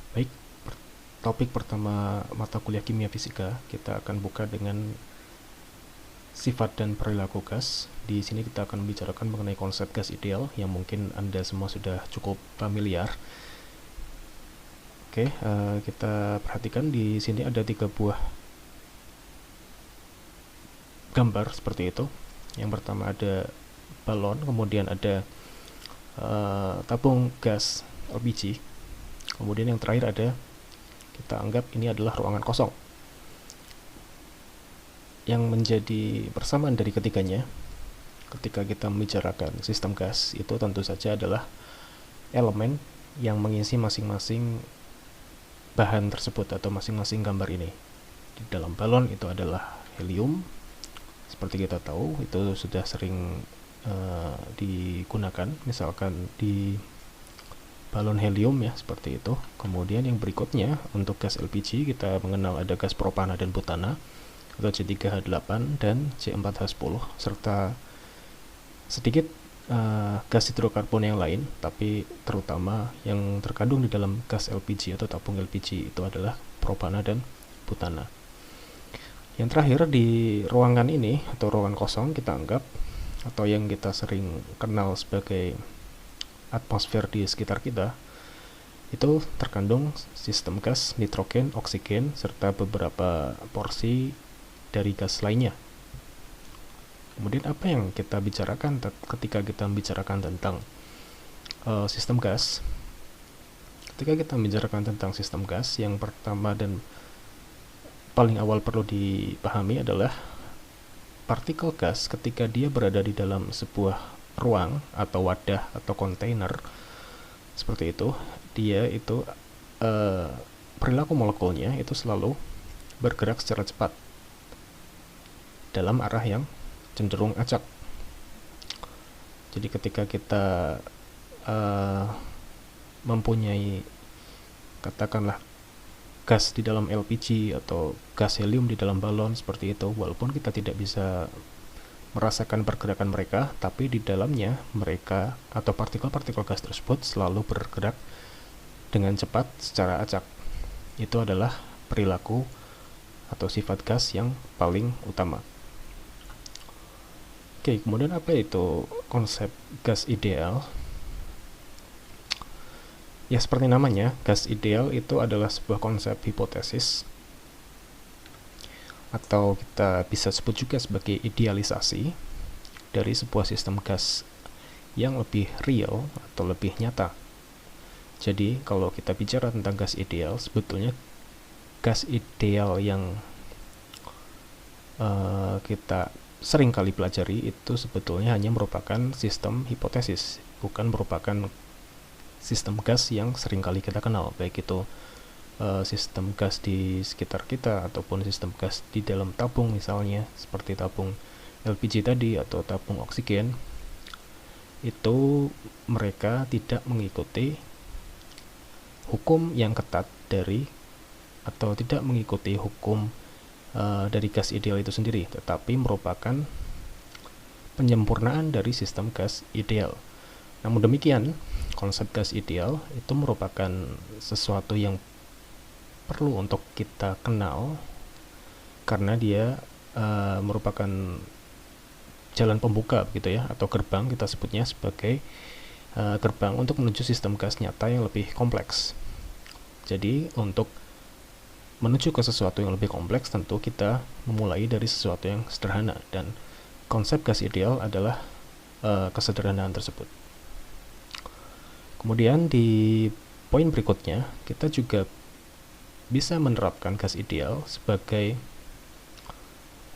Baik, topik pertama mata kuliah kimia fisika kita akan buka dengan sifat dan perilaku gas. Di sini kita akan membicarakan mengenai konsep gas ideal yang mungkin Anda semua sudah cukup familiar. Oke, kita perhatikan di sini ada 3 buah gambar seperti itu. Yang pertama ada balon, kemudian ada tabung gas LPG, kemudian yang terakhir ada, kita anggap ini adalah ruangan kosong. Yang menjadi persamaan dari ketiganya ketika kita membicarakan sistem gas itu tentu saja adalah elemen yang mengisi masing-masing bahan tersebut atau masing-masing gambar ini. Di dalam balon itu adalah helium, seperti kita tahu itu sudah sering digunakan, misalkan di balon helium ya, seperti itu. Kemudian yang berikutnya untuk gas LPG kita mengenal ada gas propana dan butana atau C3H8 dan C4H10 serta sedikit gas hidrokarbon yang lain, tapi terutama yang terkandung di dalam gas LPG atau tabung LPG itu adalah propana dan butana. Yang terakhir di ruangan ini atau ruangan kosong kita anggap atau yang kita sering kenal sebagai atmosfer di sekitar kita itu terkandung sistem gas nitrogen, oksigen serta beberapa porsi dari gas lainnya. Kemudian apa yang kita bicarakan ketika kita membicarakan tentang sistem gas? Ketika kita membicarakan tentang sistem gas, yang pertama dan paling awal perlu dipahami adalah partikel gas ketika dia berada di dalam sebuah ruang atau wadah atau kontainer seperti itu, dia itu perilaku molekulnya itu selalu bergerak secara cepat dalam arah yang cenderung acak. Jadi ketika kita mempunyai katakanlah gas di dalam LPG atau gas helium di dalam balon seperti itu, walaupun kita tidak bisa merasakan pergerakan mereka, tapi di dalamnya mereka atau partikel-partikel gas tersebut selalu bergerak dengan cepat secara acak. Itu adalah perilaku atau sifat gas yang paling utama. Oke, kemudian apa itu konsep gas ideal? Ya, seperti namanya, gas ideal itu adalah sebuah konsep hipotesis atau kita bisa sebut juga sebagai idealisasi dari sebuah sistem gas yang lebih real atau lebih nyata. Jadi, kalau kita bicara tentang gas ideal, sebetulnya gas ideal yang kita sering kali pelajari itu sebetulnya hanya merupakan sistem hipotesis, bukan merupakan sistem gas yang sering kali kita kenal, baik itu sistem gas di sekitar kita ataupun sistem gas di dalam tabung, misalnya seperti tabung LPG tadi atau tabung oksigen. Itu mereka tidak mengikuti hukum yang ketat dari atau tidak mengikuti hukum dari gas ideal itu sendiri, tetapi merupakan penyempurnaan dari sistem gas ideal. Namun demikian, konsep gas ideal itu merupakan sesuatu yang perlu untuk kita kenal karena dia merupakan jalan pembuka begitu ya, atau gerbang, kita sebutnya sebagai gerbang untuk menuju sistem gas nyata yang lebih kompleks. Jadi untuk menuju ke sesuatu yang lebih kompleks tentu kita memulai dari sesuatu yang sederhana, dan konsep gas ideal adalah kesederhanaan tersebut. Kemudian di poin berikutnya kita juga bisa menerapkan gas ideal sebagai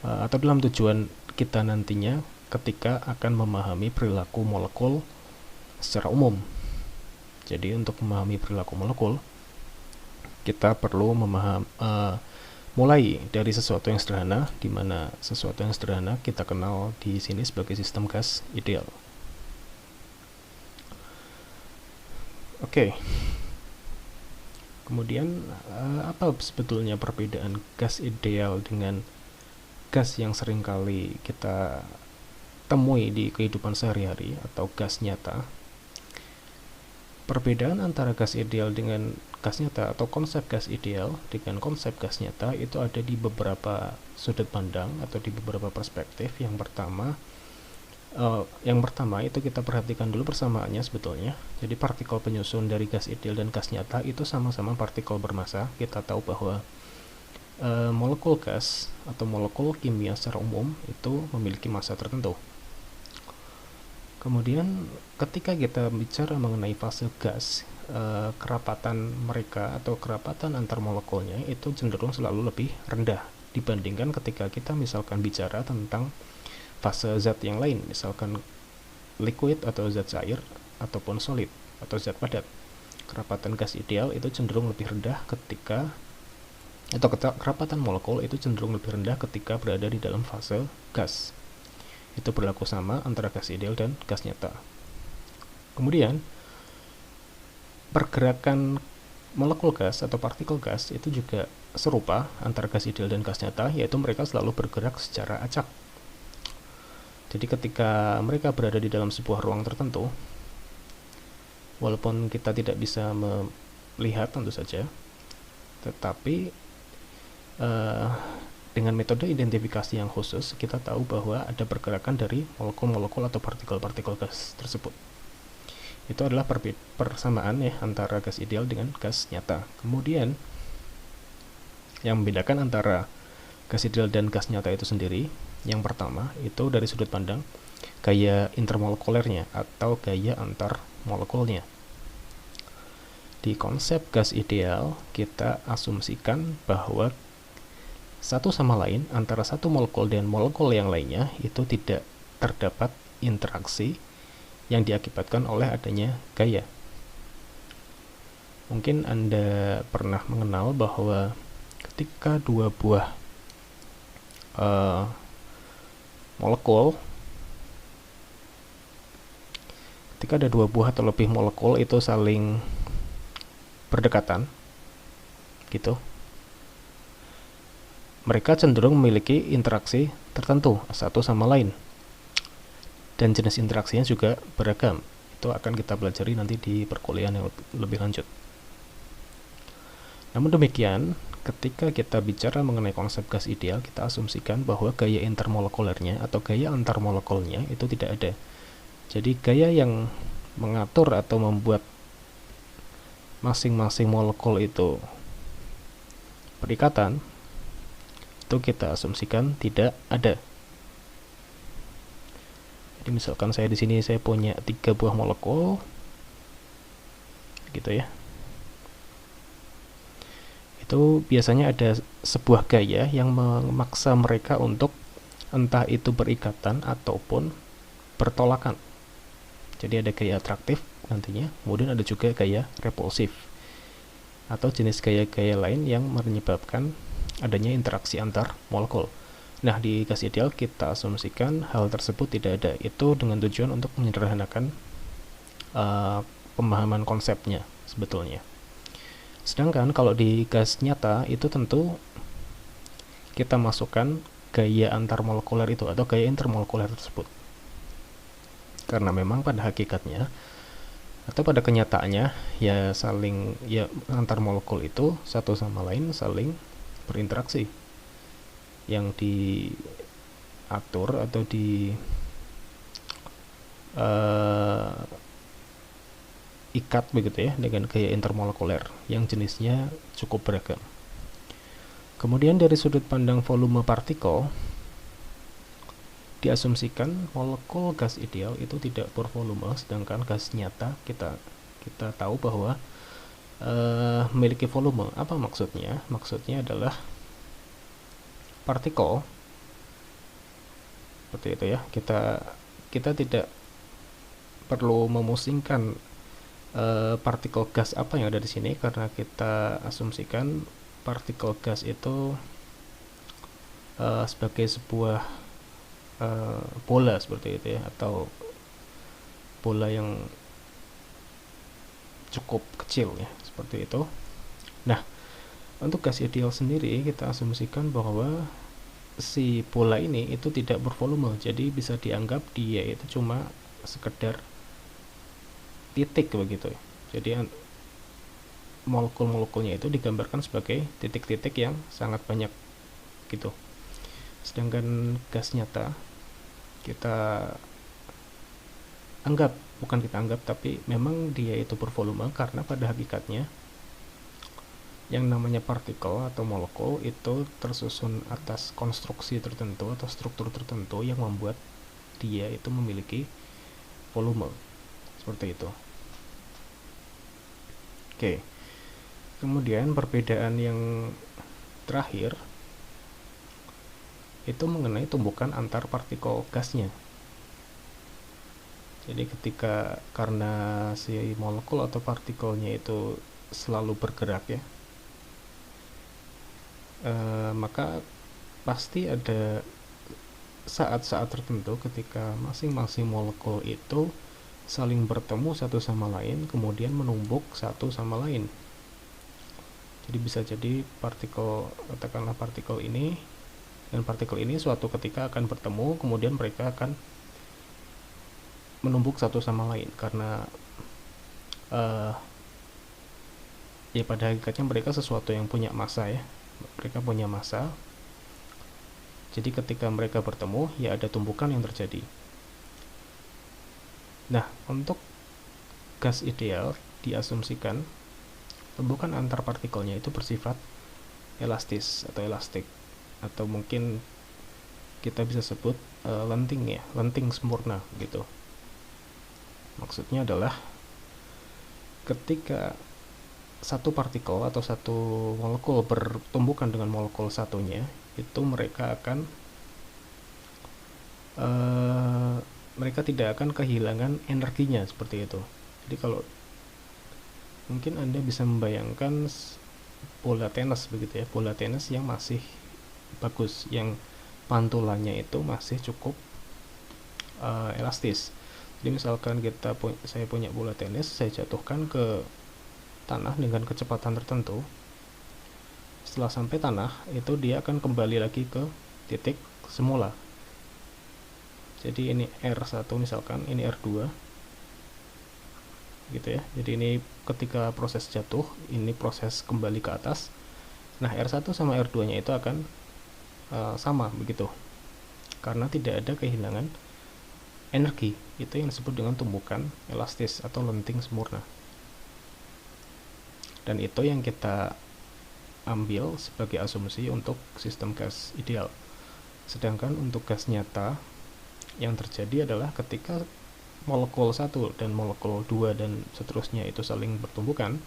atau dalam tujuan kita nantinya ketika akan memahami perilaku molekul secara umum. Jadi untuk memahami perilaku molekul kita perlu mulai dari sesuatu yang sederhana, di mana sesuatu yang sederhana kita kenal di sini sebagai sistem gas ideal. Oke. Kemudian apa sebetulnya perbedaan gas ideal dengan gas yang seringkali kita temui di kehidupan sehari-hari atau gas nyata? Perbedaan antara gas ideal dengan gas nyata atau konsep gas ideal dengan konsep gas nyata itu ada di beberapa sudut pandang atau di beberapa perspektif. Yang pertama itu kita perhatikan dulu persamaannya sebetulnya. Jadi partikel penyusun dari gas ideal dan gas nyata itu sama-sama partikel bermassa. Kita tahu bahwa molekul gas atau molekul kimia secara umum itu memiliki massa tertentu. Kemudian ketika kita bicara mengenai fase gas, kerapatan mereka atau kerapatan antar molekulnya itu cenderung selalu lebih rendah dibandingkan ketika kita misalkan bicara tentang fase zat yang lain, misalkan liquid atau zat cair ataupun solid atau zat padat. Kerapatan gas ideal itu cenderung lebih rendah ketika atau kerapatan molekul itu cenderung lebih rendah ketika berada di dalam fase gas. Itu berlaku sama antara gas ideal dan gas nyata. Kemudian pergerakan molekul gas atau partikel gas itu juga serupa antara gas ideal dan gas nyata, yaitu mereka selalu bergerak secara acak. Jadi ketika mereka berada di dalam sebuah ruang tertentu, walaupun kita tidak bisa melihat tentu saja, tetapi dengan metode identifikasi yang khusus, kita tahu bahwa ada pergerakan dari molekul-molekul atau partikel-partikel gas tersebut. Itu adalah persamaan ya antara gas ideal dengan gas nyata. Kemudian yang membedakan antara gas ideal dan gas nyata itu sendiri, yang pertama itu dari sudut pandang gaya intermolekulernya atau gaya antar molekulnya. Di konsep gas ideal, kita asumsikan bahwa satu sama lain antara satu molekul dan molekul yang lainnya itu tidak terdapat interaksi yang diakibatkan oleh adanya gaya. Mungkin Anda pernah mengenal bahwa ketika dua buah molekul, ketika ada dua buah atau lebih molekul itu saling berdekatan gitu, mereka cenderung memiliki interaksi tertentu satu sama lain, dan jenis interaksinya juga beragam. Itu akan kita pelajari nanti di perkuliahan yang lebih lanjut. Namun demikian, ketika kita bicara mengenai konsep gas ideal, kita asumsikan bahwa gaya intermolekulernya atau gaya antar molekulnya itu tidak ada. Jadi gaya yang mengatur atau membuat masing-masing molekul itu berikatan itu kita asumsikan tidak ada. Jadi misalkan saya di sini saya punya 3 buah molekul gitu ya. Itu biasanya ada sebuah gaya yang memaksa mereka untuk entah itu berikatan ataupun bertolakan. Jadi ada gaya atraktif nantinya, kemudian ada juga gaya repulsif atau jenis gaya-gaya lain yang menyebabkan adanya interaksi antar molekul. Nah, di gas ideal kita asumsikan hal tersebut tidak ada. Itu dengan tujuan untuk menyederhanakan pemahaman konsepnya sebetulnya. Sedangkan kalau di gas nyata itu tentu kita masukkan gaya antar molekuler itu atau gaya intermolekuler tersebut. Karena memang pada hakikatnya atau pada kenyataannya ya antar molekul itu satu sama lain saling berinteraksi. Yang diatur atau ikat begitu ya dengan gaya intermolekuler yang jenisnya cukup beragam. Kemudian dari sudut pandang volume partikel, diasumsikan molekul gas ideal itu tidak bervolume, sedangkan gas nyata kita tahu bahwa memiliki volume. Apa maksudnya? Maksudnya adalah partikel seperti itu ya. Kita tidak perlu memusingkan partikel gas apa yang ada di sini karena kita asumsikan partikel gas itu sebagai sebuah bola seperti itu ya, atau bola yang cukup kecil ya, seperti itu. Nah, untuk gas ideal sendiri kita asumsikan bahwa si bola ini itu tidak bervolume, jadi bisa dianggap dia itu cuma sekedar titik begitu ya, Jadi molekul-molekulnya itu digambarkan sebagai titik-titik yang sangat banyak gitu. Sedangkan gas nyata kita anggap, bukan kita anggap, tapi memang dia itu bervolume karena pada hakikatnya yang namanya partikel atau molekul itu tersusun atas konstruksi tertentu atau struktur tertentu yang membuat dia itu memiliki volume seperti itu. Oke. Kemudian perbedaan yang terakhir itu mengenai tumbukan antar partikel gasnya. Jadi karena si molekul atau partikelnya itu selalu bergerak ya, maka pasti ada saat-saat tertentu ketika masing-masing molekul itu saling bertemu satu sama lain, kemudian menumbuk satu sama lain. Jadi bisa jadi katakanlah partikel ini dan partikel ini suatu ketika akan bertemu, kemudian mereka akan menumbuk satu sama lain karena ya pada hakikatnya mereka sesuatu yang punya massa ya. Mereka punya massa. Jadi ketika mereka bertemu, ya ada tumbukan yang terjadi. Nah, untuk gas ideal diasumsikan tumbukan antar partikelnya itu bersifat elastis atau elastik, atau mungkin kita bisa sebut lenting ya, lenting sempurna gitu. Maksudnya adalah ketika satu partikel atau satu molekul bertumbukan dengan molekul satunya, itu mereka tidak akan kehilangan energinya seperti itu. Jadi kalau mungkin Anda bisa membayangkan bola tenis begitu ya, bola tenis yang masih bagus, yang pantulannya itu masih cukup elastis. Jadi misalkan saya punya bola tenis, saya jatuhkan ke tanah dengan kecepatan tertentu. Setelah sampai tanah, itu dia akan kembali lagi ke titik semula. Jadi ini R1 misalkan, ini R2 gitu ya. Jadi ini ketika proses jatuh, ini proses kembali ke atas. Nah, R1 sama R2 nya itu akan sama begitu, karena tidak ada kehilangan energi. Itu yang disebut dengan tumbukan elastis atau lenting sempurna, dan itu yang kita ambil sebagai asumsi untuk sistem gas ideal. Sedangkan untuk gas nyata, yang terjadi adalah ketika molekul 1 dan molekul 2 dan seterusnya itu saling bertumbukan,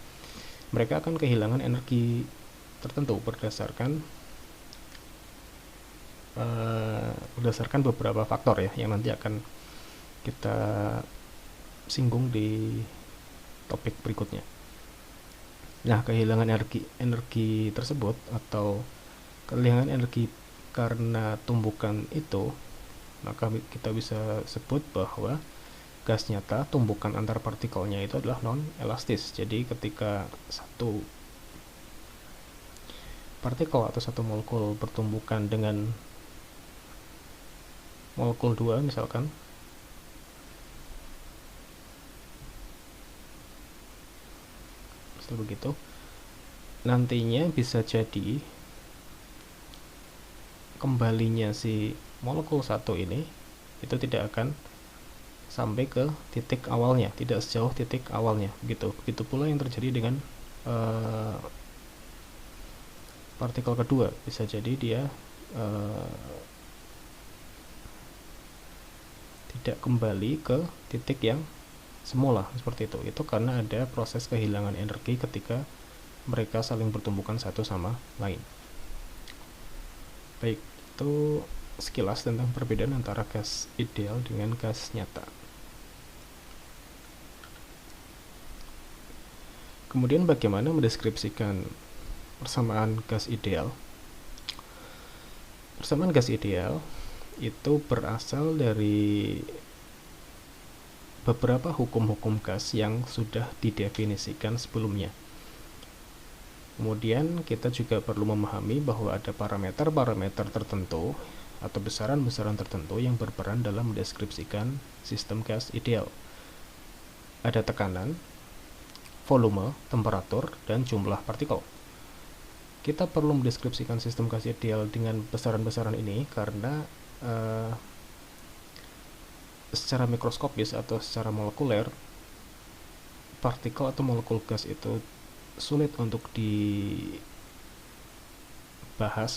mereka akan kehilangan energi tertentu berdasarkan beberapa faktor ya, yang nanti akan kita singgung di topik berikutnya. Nah, kehilangan energi tersebut atau kehilangan energi karena tumbukan itu, maka kita bisa sebut bahwa gas nyata tumbukan antar partikelnya itu adalah non elastis. Jadi ketika satu partikel atau satu molekul bertumbukan dengan molekul 2 misalkan, begitu, nantinya bisa jadi kembalinya si molekul 1 ini itu tidak akan sampai ke titik awalnya, tidak sejauh titik awalnya gitu. Begitu pula yang terjadi dengan partikel kedua, bisa jadi dia tidak kembali ke titik yang semula seperti itu. Itu karena ada proses kehilangan energi ketika mereka saling bertumbukan satu sama lain. Baik, itu sekilas tentang perbedaan antara gas ideal dengan gas nyata. Kemudian bagaimana mendeskripsikan persamaan gas ideal? Persamaan gas ideal itu berasal dari beberapa hukum-hukum gas yang sudah didefinisikan sebelumnya. Kemudian kita juga perlu memahami bahwa ada parameter-parameter tertentu atau besaran-besaran tertentu yang berperan dalam mendeskripsikan sistem gas ideal. Ada tekanan, volume, temperatur, dan jumlah partikel. Kita perlu mendeskripsikan sistem gas ideal dengan besaran-besaran ini karena secara mikroskopis atau secara molekuler, partikel atau molekul gas itu sulit untuk dibahas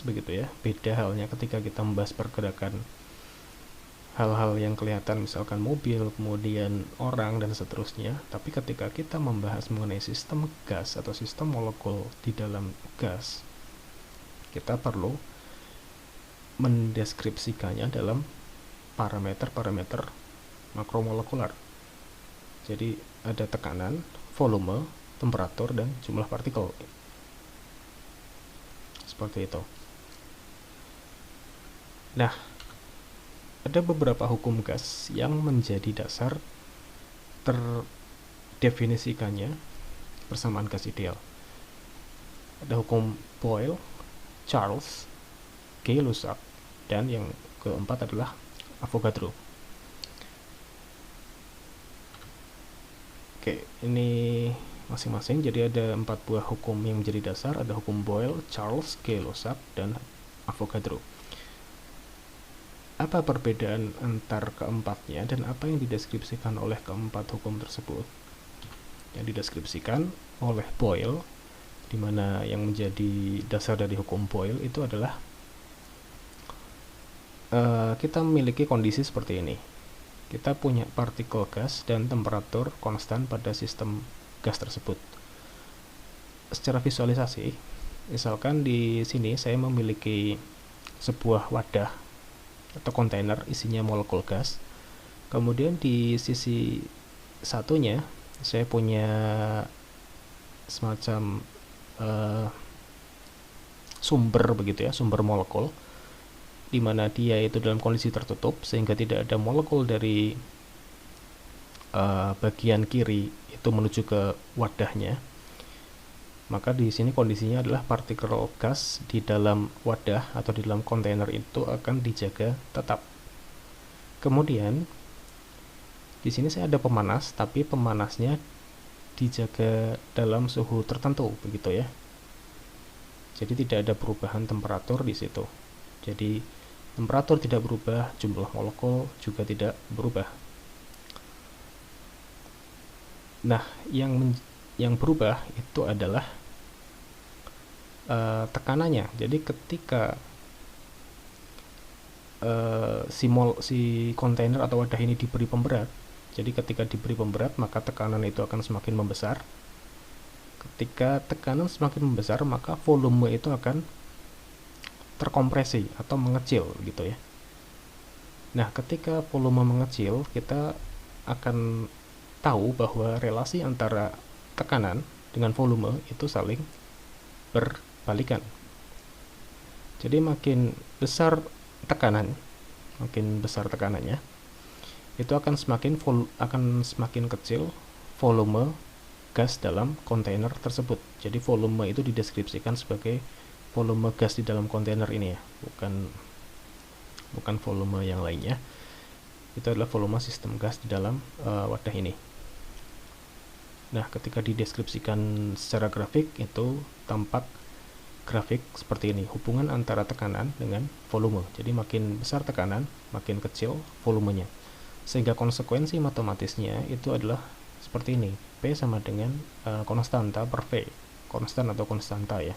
begitu ya. Beda halnya ketika kita membahas pergerakan hal-hal yang kelihatan, misalkan mobil, kemudian orang, dan seterusnya. Tapi ketika kita membahas mengenai sistem gas atau sistem molekul di dalam gas, kita perlu mendeskripsikannya dalam parameter-parameter makromolekular. Jadi ada tekanan, volume, temperatur, dan jumlah partikel. Seperti itu. Nah, ada beberapa hukum gas yang menjadi dasar terdefinisikannya persamaan gas ideal. Ada hukum Boyle, Charles, Gay-Lussac, dan yang keempat adalah Avogadro. Oke, ini masing-masing. Jadi ada 4 buah hukum yang menjadi dasar. Ada hukum Boyle, Charles, Gay-Lussac, dan Avogadro. Apa perbedaan antar keempatnya dan apa yang dideskripsikan oleh keempat hukum tersebut? Yang dideskripsikan oleh Boyle, di mana yang menjadi dasar dari hukum Boyle itu adalah kita memiliki kondisi seperti ini. Kita punya partikel gas dan temperatur konstan pada sistem gas tersebut. Secara visualisasi, misalkan di sini saya memiliki sebuah wadah atau kontainer isinya molekul gas. Kemudian di sisi satunya saya punya semacam sumber begitu ya, sumber molekul, di mana dia itu dalam kondisi tertutup sehingga tidak ada molekul dari bagian kiri itu menuju ke wadahnya. Maka di sini kondisinya adalah partikel gas di dalam wadah atau di dalam kontainer itu akan dijaga tetap. Kemudian di sini saya ada pemanas, tapi pemanasnya dijaga dalam suhu tertentu begitu ya. Jadi tidak ada perubahan temperatur di situ. Jadi temperatur tidak berubah, jumlah molekul juga tidak berubah. Nah, yang berubah itu adalah tekanannya. Jadi ketika si kontainer atau wadah ini diberi pemberat, jadi ketika diberi pemberat maka tekanan itu akan semakin membesar. Ketika tekanan semakin membesar maka volume itu akan terkompresi atau mengecil gitu ya. Nah, ketika volume mengecil, kita akan tahu bahwa relasi antara tekanan dengan volume itu saling berbalikan. Jadi makin besar tekanannya, itu akan semakin kecil volume gas dalam kontainer tersebut. Jadi volume itu dideskripsikan sebagai volume gas di dalam kontainer ini ya, bukan volume yang lainnya. Itu adalah volume sistem gas di dalam wadah ini. Nah, ketika dideskripsikan secara grafik itu tampak grafik seperti ini, hubungan antara tekanan dengan volume. Jadi makin besar tekanan, makin kecil volumenya. Sehingga konsekuensi matematisnya itu adalah seperti ini. P sama dengan konstanta per V. Konstan atau konstanta ya.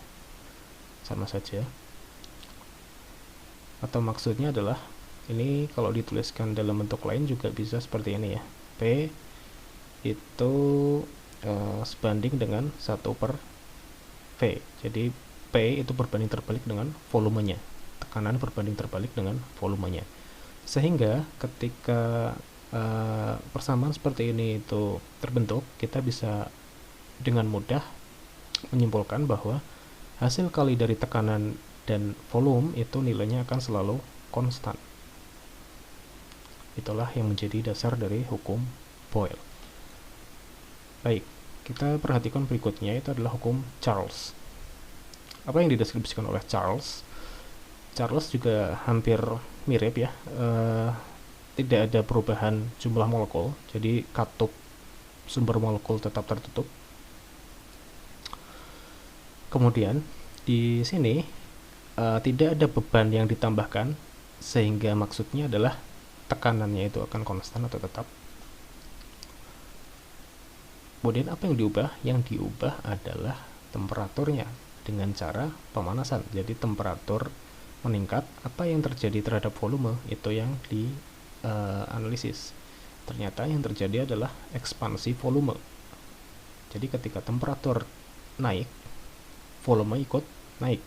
Sama saja. Atau maksudnya adalah ini kalau dituliskan dalam bentuk lain juga bisa seperti ini ya. P itu sebanding dengan 1 per V. Jadi P itu berbanding terbalik dengan volumenya. Tekanan berbanding terbalik dengan volumenya. Sehingga ketika persamaan seperti ini itu terbentuk, kita bisa dengan mudah menyimpulkan bahwa hasil kali dari tekanan dan volume itu nilainya akan selalu konstan. Itulah yang menjadi dasar dari hukum Boyle. Baik, kita perhatikan berikutnya, itu adalah hukum Charles. Apa yang dideskripsikan oleh Charles? Charles juga hampir mirip ya, tidak ada perubahan jumlah molekul, jadi katup sumber molekul tetap tertutup. Kemudian di sini tidak ada beban yang ditambahkan, sehingga maksudnya adalah tekanannya itu akan konstan atau tetap. Kemudian apa yang diubah? Yang diubah adalah temperaturnya dengan cara pemanasan. Jadi temperatur meningkat, apa yang terjadi terhadap volume itu yang dianalisis. Ternyata yang terjadi adalah ekspansi volume. Jadi ketika temperatur naik, volume ikut naik.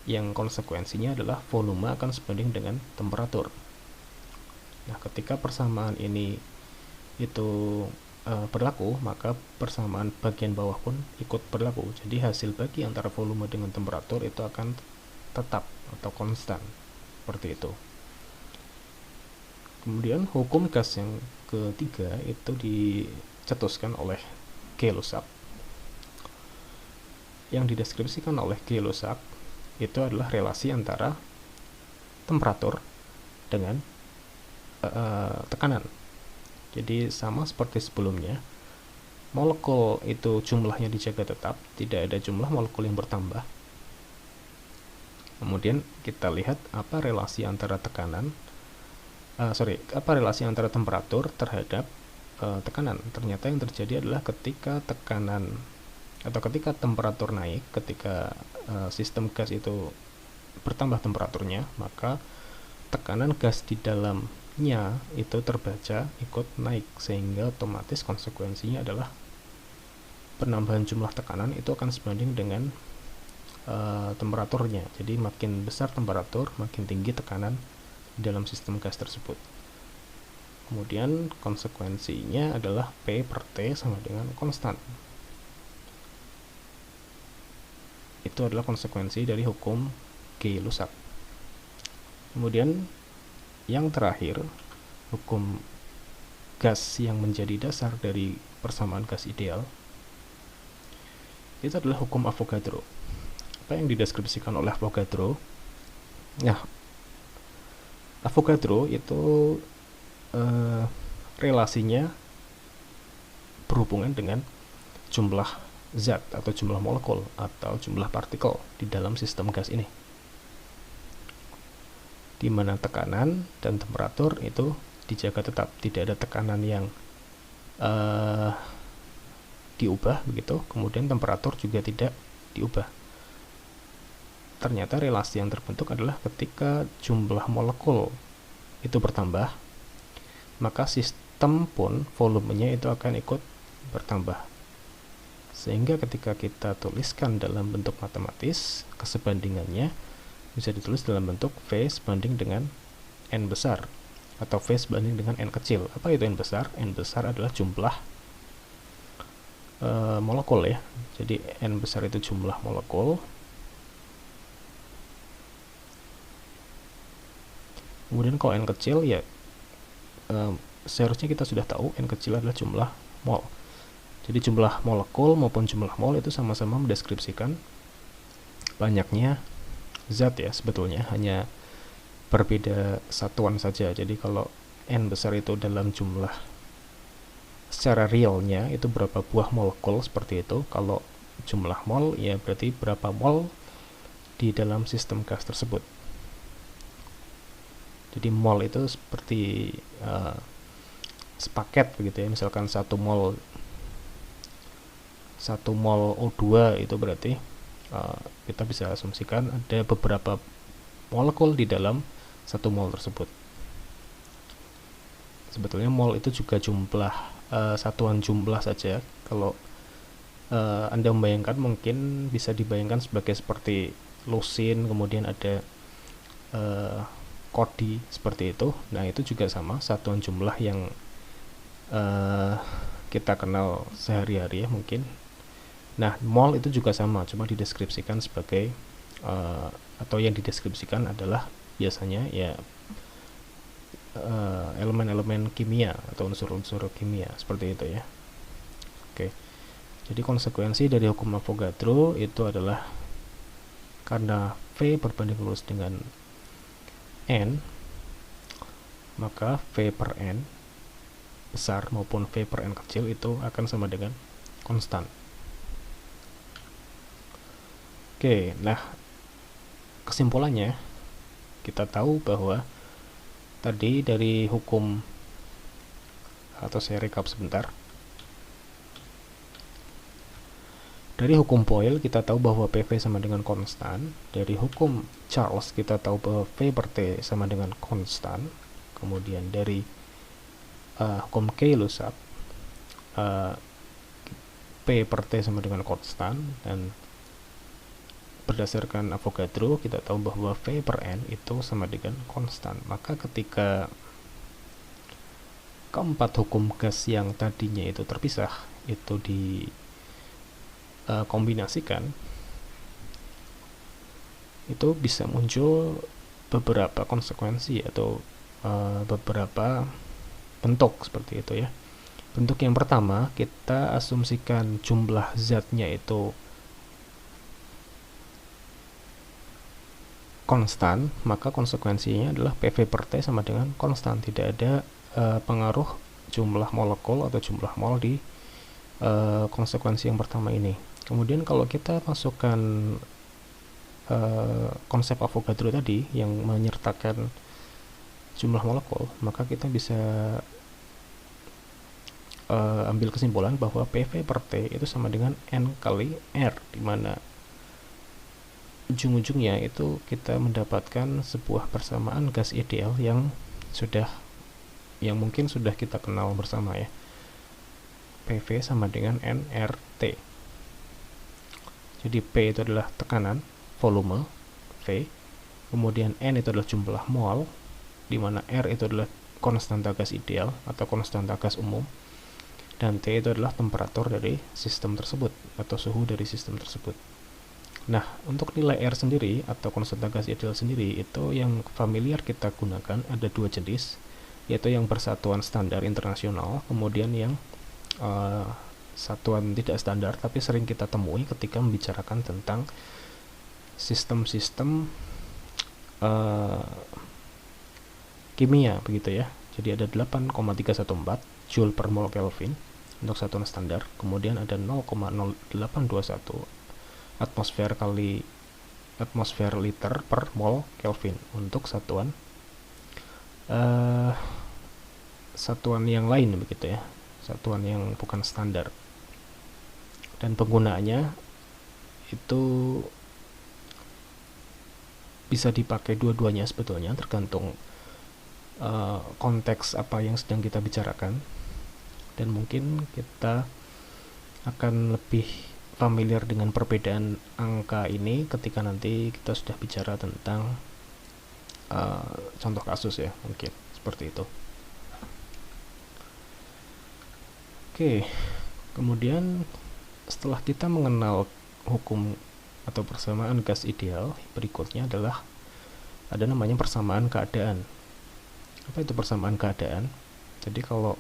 Yang konsekuensinya adalah volume akan sebanding dengan temperatur. Nah, ketika persamaan ini itu berlaku, maka persamaan bagian bawah pun ikut berlaku. Jadi hasil bagi antara volume dengan temperatur itu akan tetap atau konstan, seperti itu. Kemudian hukum gas yang ketiga itu dicetuskan oleh Gay-Lussac. Yang dideskripsikan oleh Gay-Lussac itu adalah relasi antara temperatur dengan tekanan. Jadi sama seperti sebelumnya, molekul itu jumlahnya dijaga tetap, tidak ada jumlah molekul yang bertambah. Kemudian kita lihat apa relasi antara relasi antara temperatur terhadap tekanan. Ternyata yang terjadi adalah ketika tekanan atau ketika temperatur naik, ketika sistem gas itu bertambah temperaturnya, maka tekanan gas di dalamnya itu terbaca ikut naik, sehingga otomatis konsekuensinya adalah penambahan jumlah tekanan itu akan sebanding dengan temperaturnya. Jadi makin besar temperatur, makin tinggi tekanan di dalam sistem gas tersebut. Kemudian konsekuensinya adalah P per T sama dengan konstan. Itu adalah konsekuensi dari hukum Gay-Lussac. Kemudian yang terakhir, hukum gas yang menjadi dasar dari persamaan gas ideal itu adalah hukum Avogadro. Apa yang dideskripsikan oleh Avogadro? Nah, Avogadro itu relasinya berhubungan dengan jumlah zat atau jumlah molekul atau jumlah partikel di dalam sistem gas ini, di mana tekanan dan temperatur itu dijaga tetap, tidak ada tekanan yang diubah begitu, kemudian temperatur juga tidak diubah. Ternyata relasi yang terbentuk adalah ketika jumlah molekul itu bertambah, maka sistem pun volumenya itu akan ikut bertambah. Sehingga ketika kita tuliskan dalam bentuk matematis, kesebandingannya bisa ditulis dalam bentuk V sebanding dengan N besar atau V sebanding dengan N kecil. Apa itu N besar? N besar adalah jumlah molekul ya. Jadi N besar itu jumlah molekul. Kemudian kalau N kecil ya seharusnya kita sudah tahu N kecil adalah jumlah mol. Jadi jumlah molekul maupun jumlah mol itu sama-sama mendeskripsikan banyaknya zat ya, sebetulnya hanya berbeda satuan saja. Jadi kalau N besar itu dalam jumlah secara realnya itu berapa buah molekul seperti itu. Kalau jumlah mol ya berarti berapa mol di dalam sistem gas tersebut. Jadi mol itu seperti sepaket begitu ya. Misalkan 1 mol O2 itu berarti kita bisa asumsikan ada beberapa molekul di dalam 1 mol tersebut. Sebetulnya mol itu juga jumlah satuan jumlah saja. Kalau Anda membayangkan, mungkin bisa dibayangkan seperti lusin, kemudian ada kodi seperti itu. Nah, itu juga sama, satuan jumlah yang kita kenal sehari-hari ya mungkin. Nah, mol itu juga sama, cuma dideskripsikan sebagai atau yang dideskripsikan adalah biasanya ya elemen-elemen kimia atau unsur-unsur kimia seperti itu ya. Oke. Jadi konsekuensi dari hukum Avogadro itu adalah karena V berbanding lurus dengan N, maka V per N besar maupun V per N kecil itu akan sama dengan konstan. Oke, nah kesimpulannya kita tahu bahwa tadi dari hukum, atau saya rekap sebentar. Dari hukum Boyle kita tahu bahwa PV sama dengan konstan. Dari hukum Charles kita tahu bahwa V per T sama dengan konstan. Kemudian dari hukum Kay-Lussac, P per T sama dengan konstan. Dan berdasarkan Avogadro kita tahu bahwa V per N itu sama dengan konstan. Maka ketika keempat hukum gas yang tadinya itu terpisah itu dikombinasikan, itu bisa muncul beberapa konsekuensi atau beberapa bentuk seperti itu ya. Bentuk yang pertama, kita asumsikan jumlah zatnya itu konstan, maka konsekuensinya adalah PV per T sama dengan konstan. Tidak ada pengaruh jumlah molekul atau jumlah mol di konsekuensi yang pertama ini. Kemudian kalau kita masukkan konsep Avogadro tadi yang menyertakan jumlah molekul, maka kita bisa ambil kesimpulan bahwa PV per T itu sama dengan N kali R, di mana ujung-ujungnya itu kita mendapatkan sebuah persamaan gas ideal yang mungkin sudah kita kenal bersama ya. PV sama dengan nRT. Jadi P itu adalah tekanan, volume, V. Kemudian N itu adalah jumlah mol, di mana R itu adalah konstanta gas ideal atau konstanta gas umum. Dan T itu adalah temperatur dari sistem tersebut atau suhu dari sistem tersebut. Nah, untuk nilai R sendiri atau konstanta gas ideal sendiri itu yang familiar kita gunakan ada dua jenis, yaitu yang bersatuan standar internasional, kemudian yang satuan tidak standar tapi sering kita temui ketika membicarakan tentang sistem-sistem kimia begitu ya. Jadi ada 8,314 Joule per mol Kelvin untuk satuan standar, kemudian ada 0,0821 atmosfer liter per mol Kelvin untuk satuan yang lain begitu ya, satuan yang bukan standar. Dan penggunaannya itu bisa dipakai dua-duanya sebetulnya, tergantung konteks apa yang sedang kita bicarakan. Dan mungkin kita akan lebih familiar dengan perbedaan angka ini ketika nanti kita sudah bicara tentang contoh kasus ya, mungkin seperti itu. Oke, kemudian setelah kita mengenal hukum atau persamaan gas ideal, berikutnya adalah ada namanya persamaan keadaan. Apa itu persamaan keadaan? Jadi kalau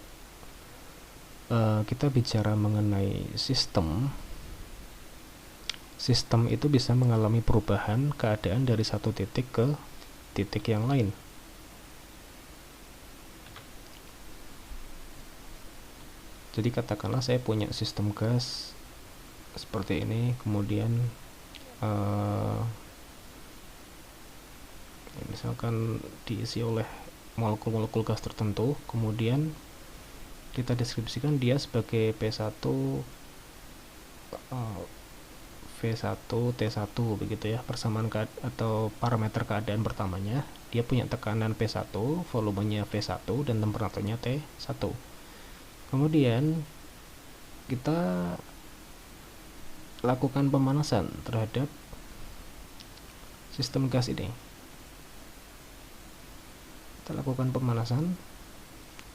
kita bicara mengenai sistem itu bisa mengalami perubahan keadaan dari satu titik ke titik yang lain. Jadi katakanlah saya punya sistem gas seperti ini, kemudian misalkan diisi oleh molekul-molekul gas tertentu, kemudian kita deskripsikan dia sebagai P1, V1, T1 begitu ya, persamaan atau parameter keadaan pertamanya. Dia punya tekanan P1, volumenya V1 dan temperaturnya T1. Kemudian kita lakukan pemanasan terhadap sistem gas ini. Kita lakukan pemanasan,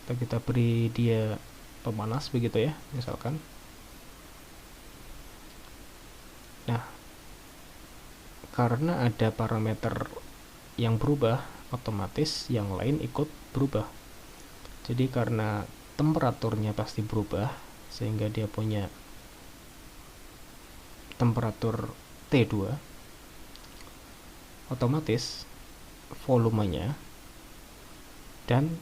kita beri dia pemanas begitu ya, misalkan. Nah, karena ada parameter yang berubah, otomatis yang lain ikut berubah. Jadi karena temperaturnya pasti berubah, sehingga dia punya temperatur T2, otomatis volumenya dan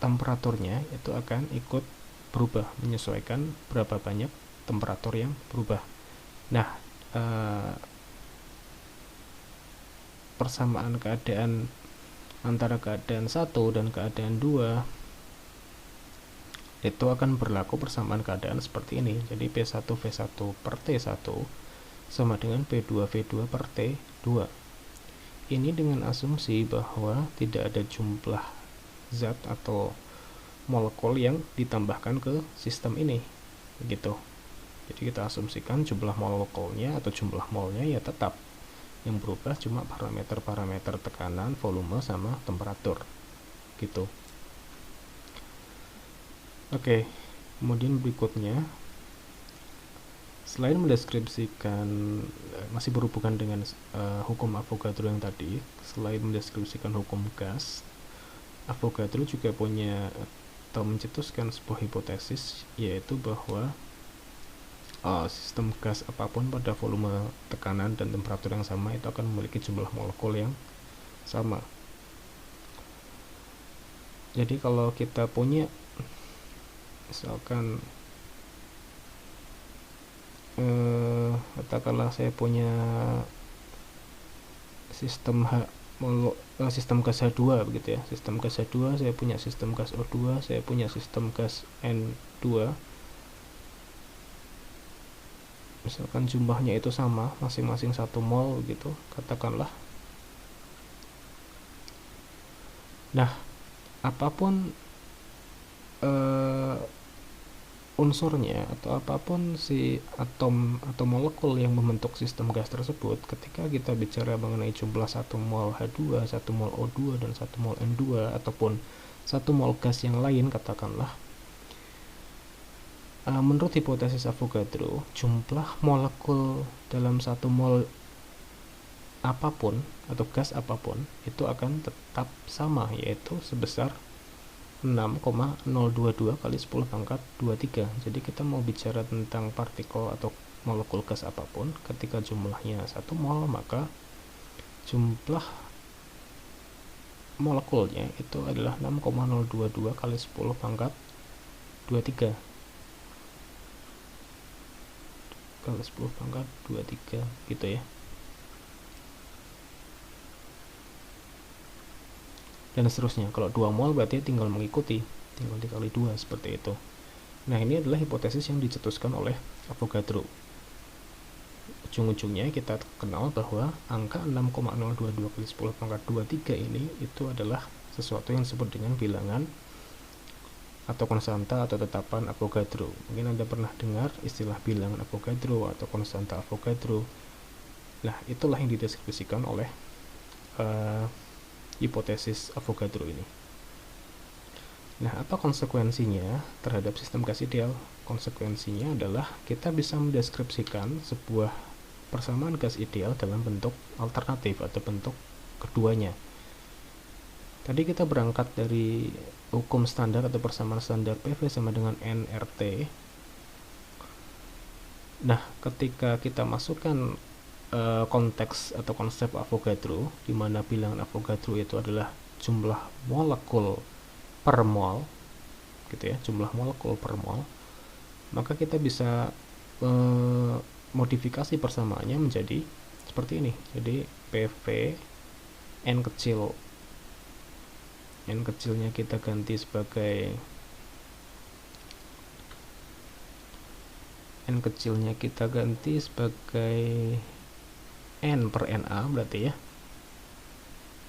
temperaturnya itu akan ikut berubah, menyesuaikan berapa banyak temperatur yang berubah. Nah, persamaan keadaan antara keadaan 1 dan keadaan 2 itu akan berlaku persamaan keadaan seperti ini. Jadi P1 V1 per T1 sama dengan P2 V2 per T2. Ini dengan asumsi bahwa tidak ada jumlah zat atau molekul yang ditambahkan ke sistem ini, begitu. Jadi kita asumsikan jumlah molekulnya atau jumlah molnya ya tetap, yang berubah cuma parameter-parameter tekanan, volume, sama temperatur, gitu. Oke, kemudian berikutnya, selain mendeskripsikan, masih berhubungan dengan hukum Avogadro yang tadi, selain mendeskripsikan hukum gas, Avogadro juga punya atau mencetuskan sebuah hipotesis, yaitu bahwa sistem gas apapun pada volume, tekanan, dan temperatur yang sama itu akan memiliki jumlah molekul yang sama. Jadi kalau kita punya, misalkan katakanlah saya punya sistem sistem gas H2 begitu ya. Sistem gas H2, saya punya sistem gas O2, saya punya sistem gas N2. Misalkan jumlahnya itu sama, masing-masing 1 mol gitu, katakanlah. Nah, apapun unsurnya atau apapun si atom atau molekul yang membentuk sistem gas tersebut, ketika kita bicara mengenai jumlah 1 mol H2, 1 mol O2, dan 1 mol N2, ataupun 1 mol gas yang lain katakanlah, menurut hipotesis Avogadro, jumlah molekul dalam 1 mol apapun atau gas apapun itu akan tetap sama, yaitu sebesar 6,022 kali 10 pangkat 23. Jadi kita mau bicara tentang partikel atau molekul gas apapun, ketika jumlahnya 1 mol, maka jumlah molekulnya itu adalah 6,022 kali 10 pangkat 23 kali 10 pangkat 23 gitu ya. Dan seterusnya. Kalau 2 mol berarti tinggal mengikuti, tinggal dikali 2 seperti itu. Nah, ini adalah hipotesis yang dicetuskan oleh Avogadro. Ujung-ujungnya kita kenal bahwa angka 6,022 kali 10 pangkat 23 ini itu adalah sesuatu yang disebut dengan bilangan atau konstanta atau tetapan Avogadro. Mungkin Anda pernah dengar istilah bilangan Avogadro atau konstanta Avogadro. Nah, itulah yang dideskripsikan oleh hipotesis Avogadro ini. Nah, apa konsekuensinya terhadap sistem gas ideal? Konsekuensinya adalah kita bisa mendeskripsikan sebuah persamaan gas ideal dalam bentuk alternatif atau bentuk keduanya. Tadi kita berangkat dari hukum standar atau persamaan standar PV sama dengan nRT. Nah, ketika kita masukkan konteks atau konsep Avogadro, di mana bilangan Avogadro itu adalah jumlah molekul per mol, gitu ya, jumlah molekul per mol, maka kita bisa modifikasi persamaannya menjadi seperti ini. Jadi PV N kecilnya kita ganti sebagai N per Na berarti ya.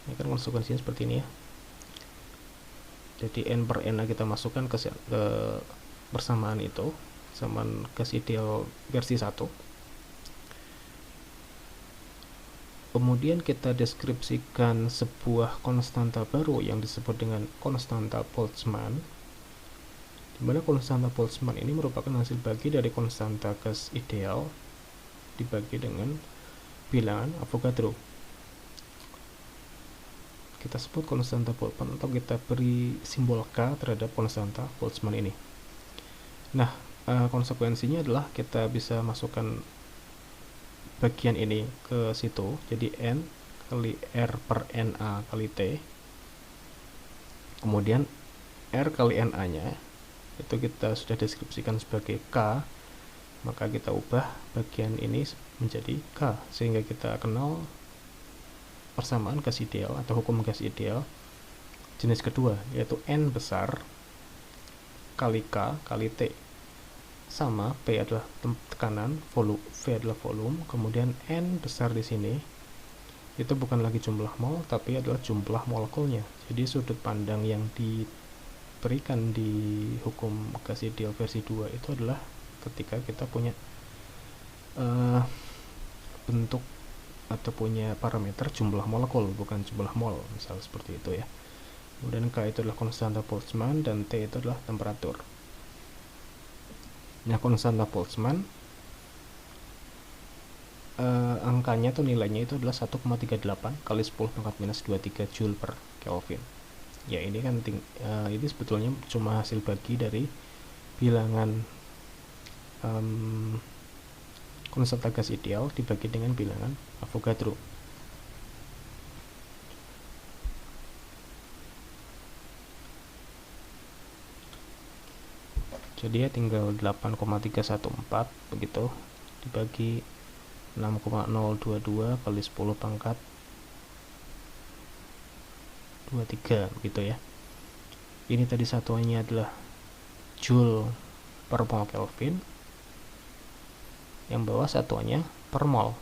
Ini kan konsekuensinya seperti ini ya. Jadi N per Na kita masukkan ke persamaan itu, persamaan gas ideal versi 1. Kemudian kita deskripsikan sebuah konstanta baru yang disebut dengan konstanta Boltzmann, di mana konstanta Boltzmann ini merupakan hasil bagi dari konstanta gas ideal dibagi dengan bilangan Avogadro. Kita sebut konstanta Boltzmann atau kita beri simbol K terhadap konstanta Boltzmann ini. Nah, konsekuensinya adalah kita bisa masukkan bagian ini ke situ, jadi N kali R per Na kali T, kemudian R kali Na nya itu kita sudah deskripsikan sebagai K, maka kita ubah bagian ini menjadi K, sehingga kita kenal persamaan gas ideal atau hukum gas ideal jenis kedua, yaitu N besar kali K kali T, sama P adalah tekanan, V adalah volume, kemudian N besar di sini itu bukan lagi jumlah mol tapi adalah jumlah molekulnya. Jadi sudut pandang yang diberikan di hukum gas ideal versi 2 itu adalah ketika kita punya bentuk atau punya parameter jumlah molekul, bukan jumlah mol, misal seperti itu ya. Kemudian K itu adalah konstanta Boltzmann dan T itu adalah temperatur. Nah, konstanta Boltzmann angkanya atau nilainya itu adalah 1,38 kali 10 pangkat minus 23 Joule per Kelvin. Ya, ini kan ini sebetulnya cuma hasil bagi dari bilangan konstanta gas ideal dibagi dengan bilangan Avogadro. Jadi ya tinggal 8,314 begitu dibagi 6,022 kali 10 pangkat 23 gitu ya. Ini tadi satuannya adalah Joule per mol Kelvin, yang bawah satuannya per mol,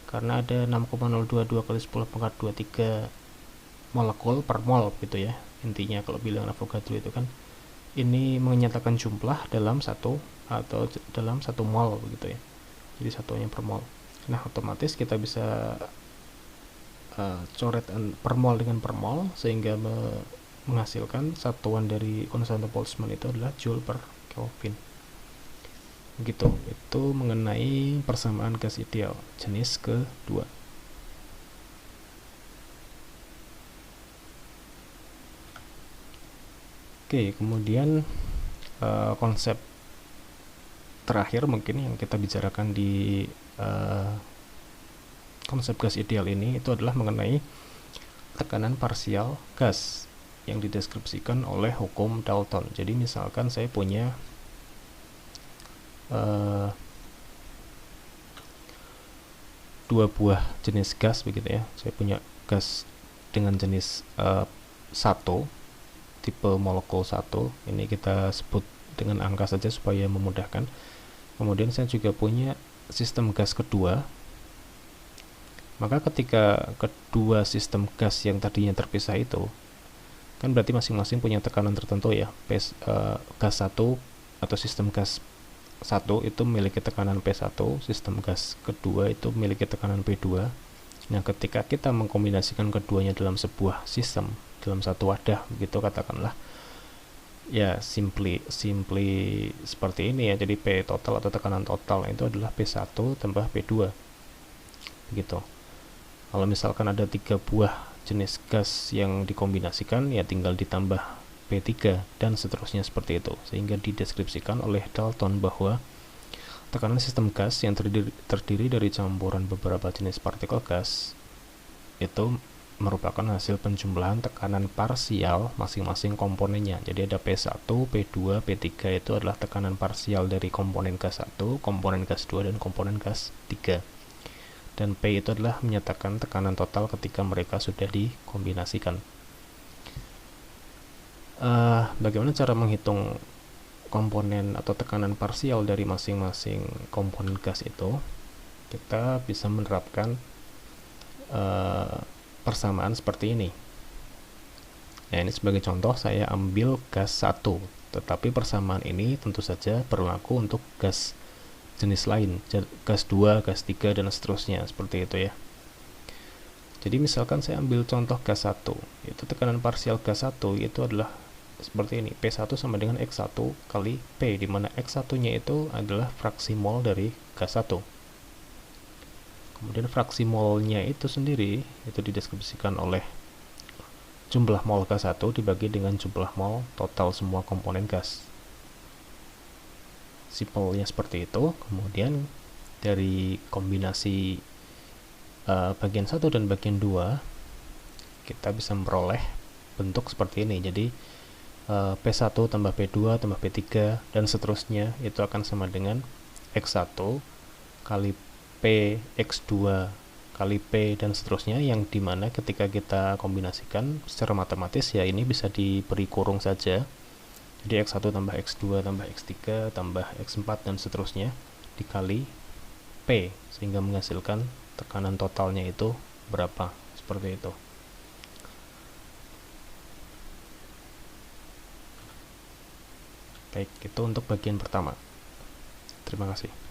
karena ada 6,022 kali 10 pangkat 23 molekul per mol gitu ya. Intinya kalau bilangan Avogadro itu kan ini menyatakan jumlah dalam satu atau dalam 1 mol begitu ya. Jadi satuannya per mol. Nah, otomatis kita bisa coret per mol dengan per mol sehingga menghasilkan satuan dari konstanta Boltzmann itu adalah Joule per Kelvin. Gitu. Itu mengenai persamaan gas ideal jenis kedua. Oke, kemudian konsep terakhir mungkin yang kita bicarakan di konsep gas ideal ini itu adalah mengenai tekanan parsial gas yang dideskripsikan oleh hukum Dalton. Jadi misalkan saya punya dua buah jenis gas begitu ya. Saya punya gas dengan jenis 1, tipe molekul 1. Ini kita sebut dengan angka saja supaya memudahkan. Kemudian saya juga punya sistem gas kedua. Maka ketika kedua sistem gas yang tadinya terpisah itu kan berarti masing-masing punya tekanan tertentu ya. Gas 1 atau sistem gas 1 itu memiliki tekanan P1, sistem gas kedua itu memiliki tekanan P2. Nah, ketika kita mengkombinasikan keduanya dalam sebuah sistem, dalam satu wadah begitu katakanlah, ya simply seperti ini ya. Jadi P total atau tekanan total itu adalah P1 tambah P2 begitu. Kalau misalkan ada 3 buah jenis gas yang dikombinasikan, ya tinggal ditambah P3 dan seterusnya seperti itu, sehingga dideskripsikan oleh Dalton bahwa tekanan sistem gas yang terdiri dari campuran beberapa jenis partikel gas itu merupakan hasil penjumlahan tekanan parsial masing-masing komponennya. Jadi ada P1, P2, P3 itu adalah tekanan parsial dari komponen gas 1, komponen gas 2, dan komponen gas 3. Dan P itu adalah menyatakan tekanan total ketika mereka sudah dikombinasikan. Bagaimana cara menghitung komponen atau tekanan parsial dari masing-masing komponen gas itu? Kita bisa menerapkan persamaan seperti ini. Nah, ini sebagai contoh saya ambil gas 1, tetapi persamaan ini tentu saja berlaku untuk gas jenis lain, gas 2, gas 3, dan seterusnya, seperti itu ya. Jadi misalkan saya ambil contoh gas 1, itu tekanan parsial gas 1 itu adalah seperti ini, P1 sama dengan X1 kali P, di mana X1 nya itu adalah fraksi mol dari gas 1. Kemudian fraksi molnya itu sendiri itu dideskripsikan oleh jumlah mol gas 1 dibagi dengan jumlah mol total semua komponen gas. Simpelnya seperti itu. Kemudian dari kombinasi bagian 1 dan bagian 2 kita bisa memperoleh bentuk seperti ini. Jadi P1 tambah P2 tambah P3 dan seterusnya itu akan sama dengan X1 kali P X2 kali P dan seterusnya, yang dimana ketika kita kombinasikan secara matematis ya ini bisa diberi kurung saja. Jadi X1 tambah X2 tambah X3 tambah X4 dan seterusnya dikali P, sehingga menghasilkan tekanan totalnya itu berapa, seperti itu. Baik, itu untuk bagian pertama. Terima kasih.